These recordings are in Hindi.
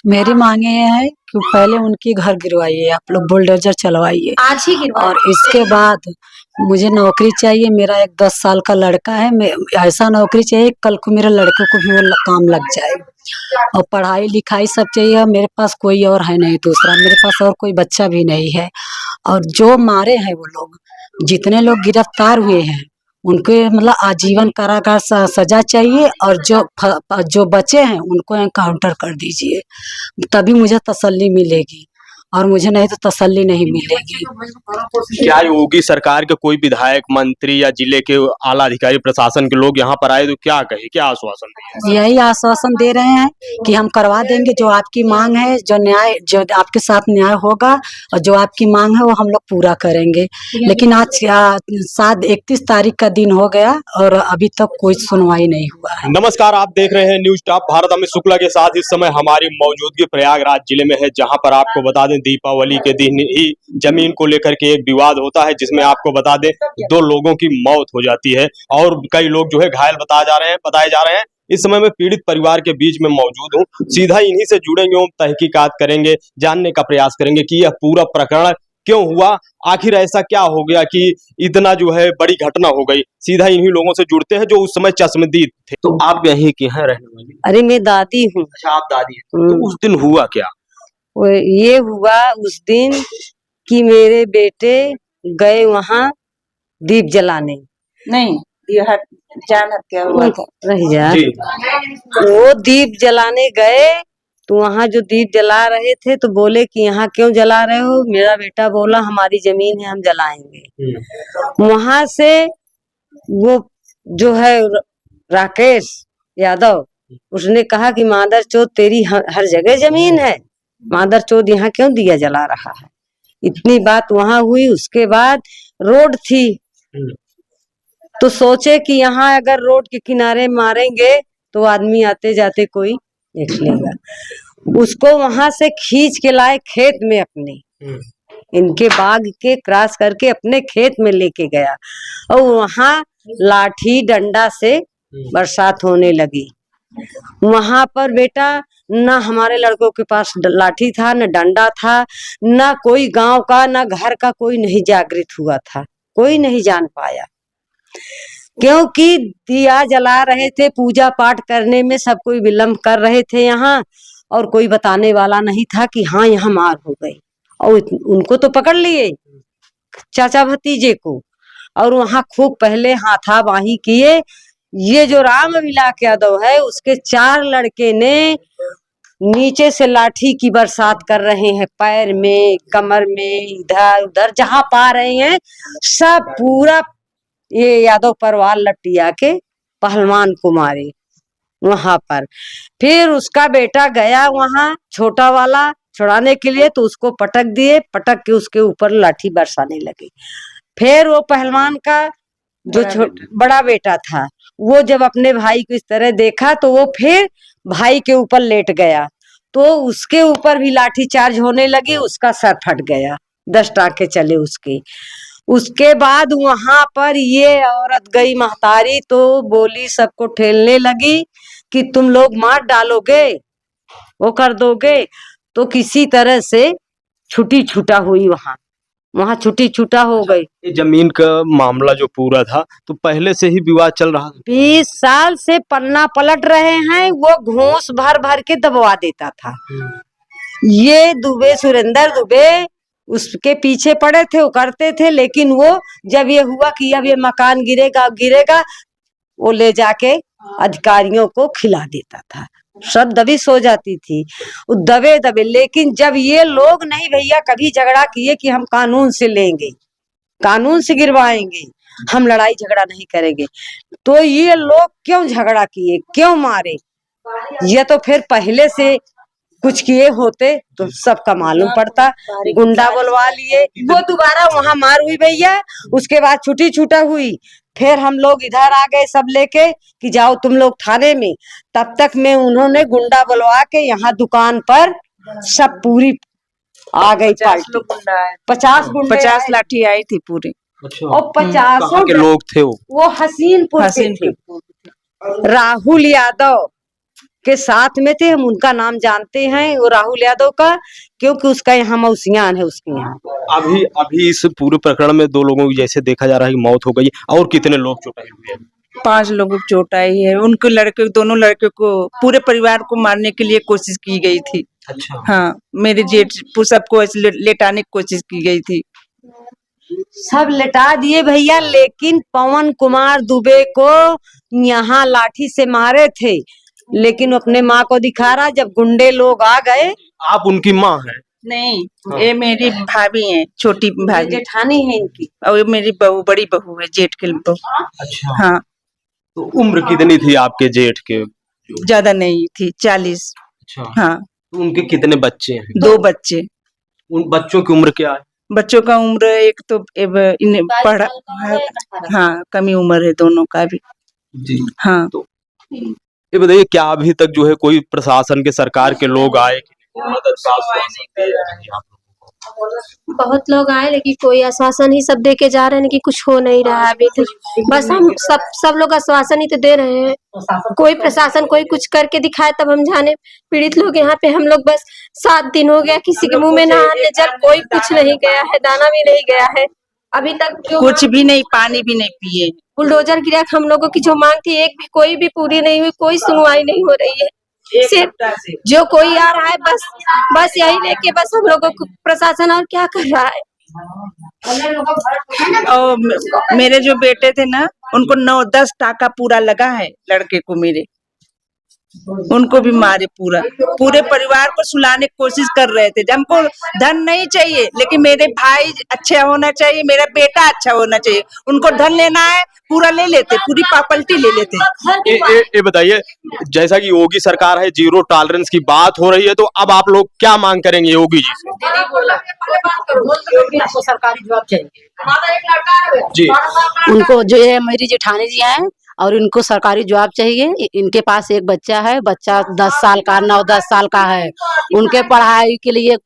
मेरी मांगे ये है कि पहले उनकी घर गिरवाइए, आप लोग बुलडोजर चलवाइए आज ही गिरवा और इसके बाद मुझे नौकरी चाहिए। मेरा एक 10 साल का लड़का है, मैं ऐसा नौकरी चाहिए कल को मेरे लड़के को भी वो काम लग जाए। और पढ़ाई लिखाई सब चाहिए। मेरे पास कोई और है नहीं दूसरा, मेरे पास और कोई बच्चा भी नहीं है। और जो मारे हैं वो लोग, जितने लोग गिरफ्तार हुए हैं उनके मतलब आजीवन कारागार सजा चाहिए। और जो बचे हैं उनको एनकाउंटर कर दीजिए, तभी मुझे तसल्ली मिलेगी, और मुझे नहीं तो तसल्ली नहीं मिलेगी। क्या योगी सरकार के कोई विधायक, मंत्री या जिले के आला अधिकारी, प्रशासन के लोग यहाँ पर आए तो क्या कहे, क्या आश्वासन दिए? यही आश्वासन दे रहे हैं कि हम करवा देंगे जो आपकी मांग है, जो आपके साथ न्याय होगा और जो आपकी मांग है वो हम लोग पूरा करेंगे। लेकिन आज 31 तारीख का दिन हो गया और अभी तक कोई सुनवाई नहीं हुआ है। नमस्कार, आप देख रहे हैं न्यूज टॉप भारत। अमित शुक्ला के साथ इस समय हमारी मौजूदगी प्रयागराज जिले में है, जहां पर आपको बता दें दीपावली के दिन ही जमीन को लेकर के एक विवाद होता है, जिसमें आपको बता दें 2 लोगों की मौत हो जाती है और कई लोग जो है घायल बताए जा रहे हैं। इस समय मैं पीड़ित परिवार के बीच में मौजूद हूँ, सीधा इन्हीं से जुड़ेंगे और तहकीकात करेंगे, जानने का प्रयास करेंगे कि यह पूरा प्रकरण क्यों हुआ, आखिर ऐसा क्या हो गया कि इतना जो है बड़ी घटना हो गई। सीधा इन्हीं लोगों से जुड़ते हैं जो उस समय चश्मदीद थे। तो आप यहीं की हैं रहने वाली? अरे मैं दादी हूँ। अच्छा, आप दादी हैं। तो उस दिन हुआ क्या? ये हुआ उस दिन कि मेरे बेटे गए वहाँ दीप जलाने। नहीं, ये जान हत्या हुआ था। रह जा। जी। वो दीप जलाने गए तो वहाँ जो दीप जला रहे थे तो बोले कि यहाँ क्यों जला रहे हो। मेरा बेटा बोला हमारी जमीन है, हम जलाएंगे। वहां से वो जो है राकेश यादव, उसने कहा कि मादर चोद तेरी हर जगह जमीन है, मादर चोद यहाँ क्यों दिया जला रहा है। इतनी बात वहां हुई। उसके बाद रोड थी तो सोचे कि यहाँ अगर रोड के किनारे मारेंगे तो आदमी आते जाते कोई देख लेगा। उसको वहां से खींच के लाए खेत में अपने, इनके बाग के क्रॉस करके अपने खेत में लेके गया और वहां लाठी डंडा से बरसात होने लगी। वहां पर बेटा ना हमारे लड़कों के पास लाठी था, न डंडा था, ना कोई गांव का ना घर का कोई नहीं जागृत हुआ था, कोई नहीं जान पाया। क्योंकि दिया जला रहे थे, पूजा पाठ करने में सब कोई विलम्ब कर रहे थे यहाँ, और कोई बताने वाला नहीं था कि हाँ यहाँ मार हो गई। और उनको तो पकड़ लिए चाचा भतीजे को, और वहां खूब पहले हाथापाई किए। ये जो राम विलास यादव है उसके 4 लड़के ने नीचे से लाठी की बरसात कर रहे हैं, पैर में, कमर में, इधर उधर जहां पा रहे हैं सब पूरा ये यादव परिवार लपटिया के पहलवान को मारे वहां पर। फिर उसका बेटा गया वहां छोटा वाला छुड़ाने के लिए तो उसको पटक दिए, पटक के उसके ऊपर लाठी बरसाने लगे। फिर वो पहलवान का जो बड़ा बेटा था वो जब अपने भाई को इस तरह देखा तो वो फिर भाई के ऊपर लेट गया तो उसके ऊपर भी लाठी चार्ज होने लगी, उसका सर फट गया, 10 टाके चले उसके। उसके बाद वहां पर ये औरत गई महतारी तो बोली, सबको ठेलने लगी कि तुम लोग मार डालोगे, वो कर दोगे। तो किसी तरह से छुट्टी छूटा हुई, वहां छुट्टी छूटा हो गई। ये जमीन का मामला जो पूरा था तो पहले से ही विवाद चल रहा था। 20 साल से पन्ना पलट रहे हैं, वो घूस भर भर के दबवा देता था। ये दुबे, सुरेंद्र दुबे उसके पीछे पड़े थे, वो करते थे। लेकिन वो जब ये हुआ कि अब ये मकान गिरेगा वो ले जाके अधिकारियों को खिला देता था, सब दबी सो जाती थी वो दबे। लेकिन जब ये लोग नहीं भैया कभी झगड़ा किए कि हम कानून से लेंगे, कानून से गिरवाएंगे, हम लड़ाई झगड़ा नहीं करेंगे, तो ये लोग क्यों झगड़ा किए, क्यों मारे। ये तो फिर पहले से कुछ किए होते तो सबका मालूम पड़ता। गुंडा बुलवा लिए, वो दोबारा वहां मार हुई भैया। उसके बाद छुट्टी छूटा हुई, फिर हम लोग इधर आ गए सब लेके कि जाओ तुम लोग थाने में। तब तक में उन्होंने गुंडा बुलवा के यहाँ दुकान पर सब पूरी आ गई पार्टी। 50 लाठी आई थी पूरी। अच्छा। और 50 के लोग थे वो हसीनपुर के थे। राहुल यादव, के साथ में थे, हम उनका नाम जानते हैं, वो राहुल यादव का, क्योंकि उसका यहाँ मौसियान है उसके यहाँ। अभी अभी इस पूरे प्रकरण में 2 लोगों की जैसे देखा जा रहा है कि मौत हो गई, और कितने लोग चोटाई हुए हैं? 5 लोगों को चोट आई है। उनके लड़के, दोनों लड़के को, पूरे परिवार को मारने के लिए कोशिश की गई थी। अच्छा। हाँ, मेरे जेठ सबको ऐसे लेटाने की कोशिश की गई थी। सब लेटा दिए भैया, लेकिन पवन कुमार दुबे को यहाँ लाठी से मारे थे, लेकिन अपने माँ को दिखा रहा। जब गुंडे लोग आ गए, आप उनकी माँ हैं? नहीं, हाँ। ये मेरी भाभी है, छोटी भाभी, जेठानी है इनकी, और ये मेरी बहू, बड़ी बहू है, जेठ की बहू। अच्छा। हाँ, तो उम्र कितनी थी आपके जेठ के? ज्यादा नहीं थी, 40। अच्छा। हाँ, तो उनके कितने बच्चे हैं? 2 बच्चे। उन बच्चों की उम्र क्या है? बच्चों का उम्र एक तो पढ़ा, हाँ, कमी उम्र है दोनों का भी। जी। हाँ, तो ये बताइए, क्या अभी तक जो है कोई प्रशासन के, सरकार के लोग आए कि नहीं? मदद का आश्वासन दे रहे हैं आप लोगों को? बहुत लोग आए लेकिन कोई आश्वासन ही सब दे के जा रहे हैं कि कुछ हो नहीं रहा है अभी तक। बस हम सब लोग आश्वासन ही तो दे रहे हैं। कोई प्रशासन कोई कुछ करके दिखाए तब हम जाने। पीड़ित लोग यहाँ पे हम लोग बस 7 दिन हो गया, किसी के मुंह में ना आने जल, कोई कुछ नहीं गया है, दाना भी नहीं गया है अभी तक। जो कुछ भी नहीं, पानी भी नहीं पिए। बुलडोजर गिरा, हम लोगों की जो मांग थी एक भी कोई भी पूरी नहीं हुई, कोई सुनवाई नहीं हो रही है। सिर्फ जो कोई आ रहा है बस यही लेके बस हम लोगों को प्रशासन और क्या कर रहा है। और मेरे जो बेटे थे ना, उनको 9-10 टाका पूरा लगा है लड़के को मेरे, उनको भी मारे पूरे परिवार को सुलाने की कोशिश कर रहे थे। हमको धन नहीं चाहिए, लेकिन मेरे भाई अच्छा होना चाहिए, मेरा बेटा अच्छा होना चाहिए। उनको धन लेना है, पूरा ले लेते, पूरी प्रॉपर्टी ले लेते। ये बताइए, जैसा कि योगी सरकार है, 0 टॉलरेंस की बात हो रही है, तो अब आप लोग क्या मांग करेंगे योगी जी से? सरकारी जॉब चाहिए जी। उनको, जो ये मेरी जेठानी जी हैं, और इनको सरकारी जॉब चाहिए। इनके पास एक बच्चा है, बच्चा 10 साल का, 9-10 साल का है। उनके पढ़ाई के लिए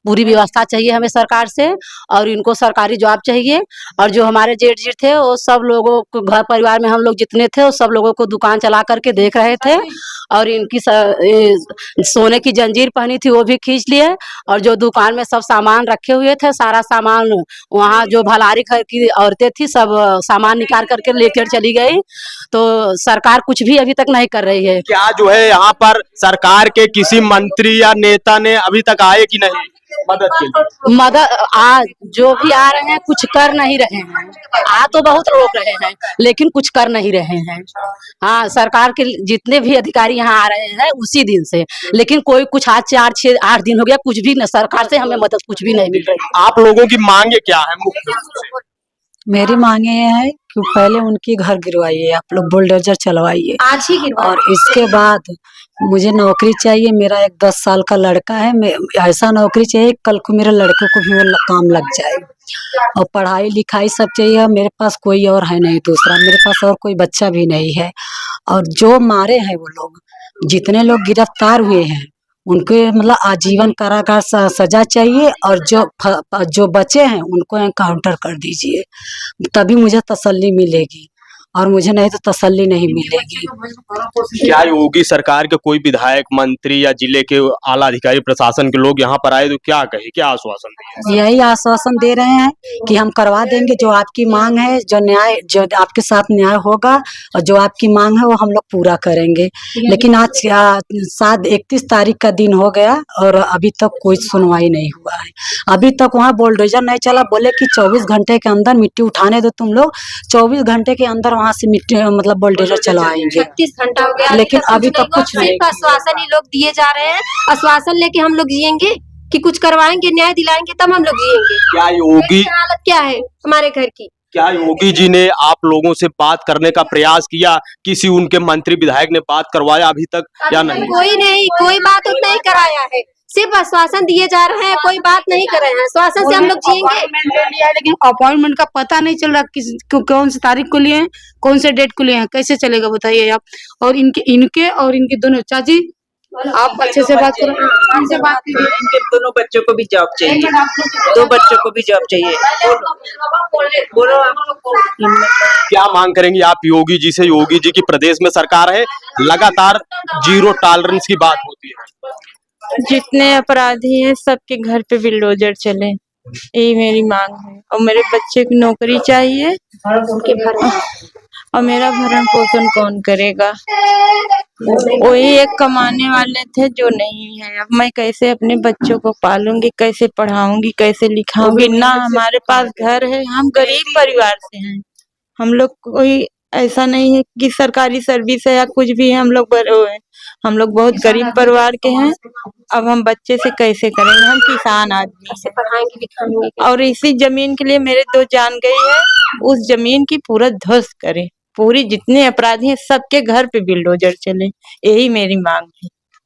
पूरी व्यवस्था चाहिए हमें सरकार से, और इनको सरकारी जॉब चाहिए। और जो हमारे जेठ जी थे, वो सब लोगों को, घर परिवार में हम लोग जितने थे, वो सब लोगों को दुकान चला करके देख रहे थे, और इनकी सोने की जंजीर पहनी थी वो भी खींच लिए, और जो दुकान में सब सामान रखे हुए थे, सारा सामान वहाँ जो भलारी घर की औरतें थी, सब सामान निकाल करके लेकर चली गई। तो सरकार कुछ भी अभी तक नहीं कर रही है। क्या जो है यहाँ पर सरकार के किसी मंत्री या नेता ने अभी तक आए कि नहीं मदद के लिए? मदद जो भी आ रहे हैं कुछ कर नहीं रहे हैं। आ तो बहुत रोक रहे हैं, लेकिन कुछ कर नहीं रहे हैं। हाँ, सरकार के जितने भी अधिकारी यहाँ आ रहे हैं उसी दिन से, लेकिन कोई कुछ आज 4-6-8 दिन हो गया, कुछ भी न, सरकार से हमें मदद कुछ भी नहीं मिल रही। आप लोगों की मांगे क्या है मुख्य? मेरी मांगे ये है कि पहले उनकी घर गिरवाइए, आप लोग बुलडोजर चलवाइए, आज ही गिरवाइए। और इसके बाद मुझे नौकरी चाहिए। मेरा एक 10 साल का लड़का है, ऐसा नौकरी चाहिए कल को मेरे लड़के को भी वो काम लग जाए। और पढ़ाई लिखाई सब चाहिए। मेरे पास कोई और है नहीं दूसरा, मेरे पास और कोई बच्चा भी नहीं है। और जो मारे हैं वो लोग, जितने लोग गिरफ्तार हुए हैं, उनको मतलब आजीवन कारागार सजा चाहिए, और जो बचे हैं उनको एनकाउंटर कर दीजिए, तभी मुझे तसल्ली मिलेगी, और मुझे नहीं तो तसल्ली नहीं मिलेगी। क्या योगी सरकार के कोई विधायक, मंत्री या जिले के आला अधिकारी, प्रशासन के लोग यहाँ पर आए तो क्या कहे, क्या आश्वासन दिए? यही आश्वासन दे रहे हैं कि हम करवा देंगे जो आपकी मांग है, जो आपके साथ न्याय होगा, और जो आपकी मांग है वो हम लोग पूरा करेंगे। लेकिन आज 31 तारीख का दिन हो गया और अभी तक कोई सुनवाई नहीं हुआ है। अभी तक वहाँ बुलडोजर नहीं चला। बोले कि 24 घंटे के अंदर मिट्टी उठाने दो तुम लोग, 24 घंटे के अंदर वहाँ से मिट्टी मतलब बुलडोजर चलाएंगे। 36 घंटा हो गया, लेकिन अभी तक कुछ नहीं। सिर्फ आश्वासन ही लोग दिए जा रहे हैं। आश्वासन लेके हम लोग जिएंगे कि कुछ करवाएंगे, न्याय दिलाएंगे, तब हम लोग जिएंगे। क्या योगी, हालत क्या है हमारे घर की? क्या योगी जी ने आप लोगों से बात करने का प्रयास किया? किसी उनके मंत्री विधायक ने बात करवाया अभी तक या नहीं? कोई बात नहीं कराया है, सिर्फ आश्वासन दिए जा रहे हैं, कोई बात नहीं कर रहे हैं। आश्वासन से हम लोग जिएंगे। ले लिया है, लेकिन अपॉइंटमेंट का पता नहीं चल रहा, कौन सी तारीख को लिए हैं, कौन से डेट को लिए हैं, कैसे चलेगा बताइए आप। और इनके और इनकी दोनों चाची आप अच्छे से बात करो, हमसे बात कीजिए। इनके दोनों बच्चों को भी जॉब चाहिए, 2 बच्चों को भी जॉब चाहिए। बोलो आप। क्या मांग करेंगी आप योगी जी से? योगी जी की प्रदेश में सरकार है, लगातार जीरो टॉलरेंस की बात होती है। जितने अपराधी हैं सबके घर पे बिल्डोजर चले, यही मेरी मांग है। और मेरे बच्चे की नौकरी चाहिए, और मेरा भरण पोषण कौन करेगा? वही एक कमाने वाले थे जो नहीं है। अब मैं कैसे अपने बच्चों को पालूंगी, कैसे पढ़ाऊंगी, कैसे लिखाऊंगी? ना हमारे पास घर है, हम गरीब परिवार से हैं। हम लोग कोई ऐसा नहीं है कि सरकारी सर्विस है या कुछ भी है, हम लोग हम लोग बहुत गरीब परिवार के हैं। अब हम बच्चे से कैसे करेंगे? हम किसान आदमी से पढ़ाएंगे लिखाएंगे। और इसी जमीन के लिए मेरे 2 जान गई है। उस जमीन की पूरा ध्वस्त करे, पूरी जितने अपराधी हैं सबके घर पे बिल्डोजर चले, यही मेरी मांग है।